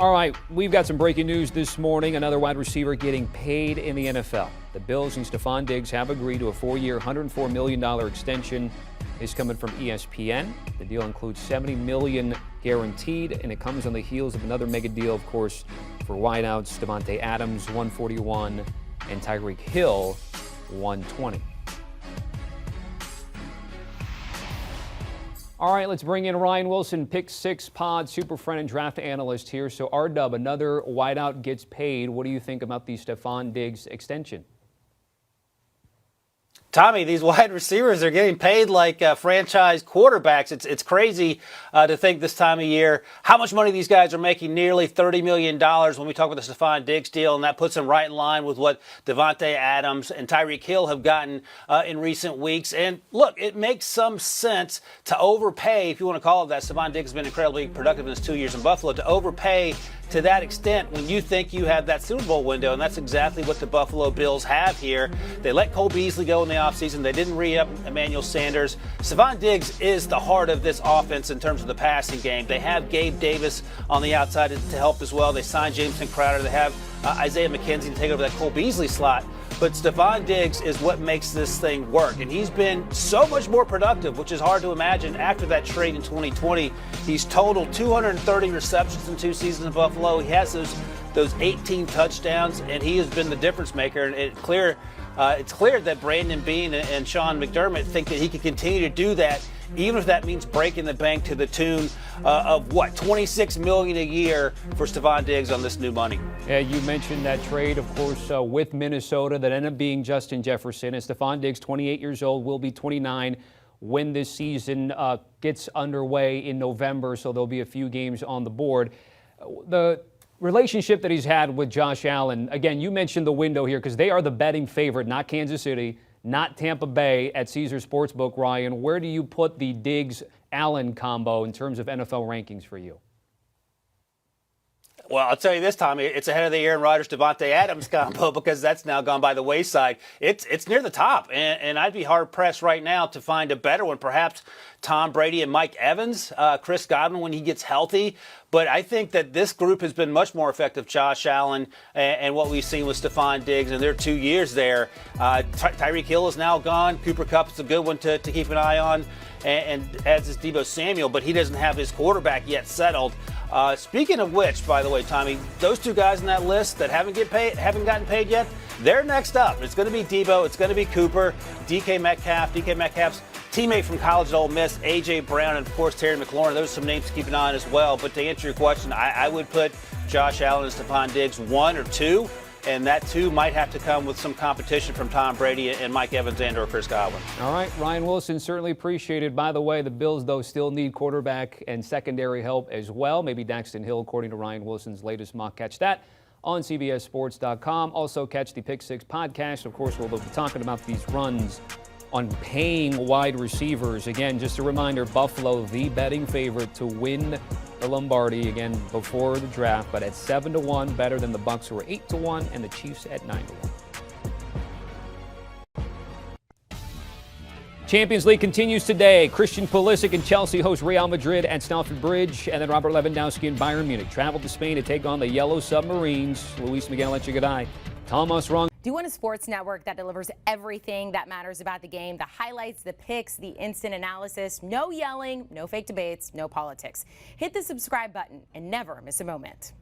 All right, we've got some breaking news this morning. Another wide receiver getting paid in the NFL. The Bills and Stefon Diggs have agreed to a 4-year, $104 million extension. This coming from ESPN. The deal includes $70 million guaranteed, and it comes on the heels of another mega deal, of course, for wideouts Davante Adams, $141, and Tyreek Hill, $120. All right, let's bring in Ryan Wilson, Pick 6 Pod, super friend and draft analyst here. So, R-Dub, another wideout gets paid. What do you think about the Stefon Diggs extension? Tommy, these wide receivers are getting paid like franchise quarterbacks. It's crazy to think this time of year how much money these guys are making, nearly $30 million when we talk about the Stefon Diggs deal, and that puts them right in line with what Davante Adams and Tyreek Hill have gotten in recent weeks. And look, it makes some sense to overpay, if you want to call it that. Stefon Diggs has been incredibly productive in his 2 years in Buffalo, to overpay to that extent when you think you have that Super Bowl window, and that's exactly what the Buffalo Bills have here. They let Cole Beasley go in the offseason. They didn't re-up Emmanuel Sanders. Stefon Diggs is the heart of this offense in terms of the passing game. They have Gabe Davis on the outside to help as well. They signed Jameson Crowder. They have Isaiah McKenzie to take over that Cole Beasley slot. But Stefon Diggs is what makes this thing work. And he's been so much more productive, which is hard to imagine after that trade in 2020. He's totaled 230 receptions in 2 seasons in Buffalo. He has those 18 touchdowns, and he has been the difference maker. And it's clear that Brandon Beane and Sean McDermott think that he can continue to do that, even if that means breaking the bank to the tune of $26 million a year for Stefon Diggs on this new money. Yeah, you mentioned that trade, of course, with Minnesota that ended up being Justin Jefferson. And Stefon Diggs, 28 years old, will be 29 when this season gets underway in November, so there'll be a few games on the board. The relationship that he's had with Josh Allen, again, you mentioned the window here because they are the betting favorite, not Kansas City, not Tampa Bay at Caesars Sportsbook. Ryan, where do you put the Diggs-Allen combo in terms of NFL rankings for you? Well, I'll tell you this, Tommy, it's ahead of the Aaron Rodgers, Davante Adams combo because that's now gone by the wayside. It's near the top, and I'd be hard-pressed right now to find a better one. Perhaps Tom Brady and Mike Evans, Chris Godwin when he gets healthy. But I think that this group has been much more effective, Josh Allen and what we've seen with Stefon Diggs in their 2 years there. Tyreek Hill is now gone. Cooper Kupp is a good one to keep an eye on, and as is Deebo Samuel, but he doesn't have his quarterback yet settled. Speaking of which, by the way, Tommy, those two guys on that list that haven't gotten paid yet, they're next up. It's going to be Deebo. It's going to be Cooper, DK Metcalf's teammate from college at Ole Miss, A.J. Brown, and, of course, Terry McLaurin. Those are some names to keep an eye on as well. But to answer your question, I would put Josh Allen and Stefon Diggs 1 or 2, and that 2 might have to come with some competition from Tom Brady and Mike Evans and or Chris Godwin. All right, Ryan Wilson, certainly appreciated. By the way, the Bills, though, still need quarterback and secondary help as well. Maybe Daxton Hill, according to Ryan Wilson's latest mock. Catch that on CBSSports.com. Also, catch the Pick 6 podcast. Of course, we'll be talking about these runs on paying wide receivers. Again, just a reminder, Buffalo, the betting favorite to win the Lombardi, again, before the draft, but at 7-1, better than the Bucs, who are 8-1, and the Chiefs at 9-1. Champions League continues today. Christian Pulisic and Chelsea host Real Madrid at Stamford Bridge, and then Robert Lewandowski and Bayern Munich travel to Spain to take on the Yellow Submarines. Luis Miguel Echegaray, Thomas Rung. Do you want a sports network that delivers everything that matters about the game? The highlights, the picks, the instant analysis, no yelling, no fake debates, no politics. Hit the subscribe button and never miss a moment.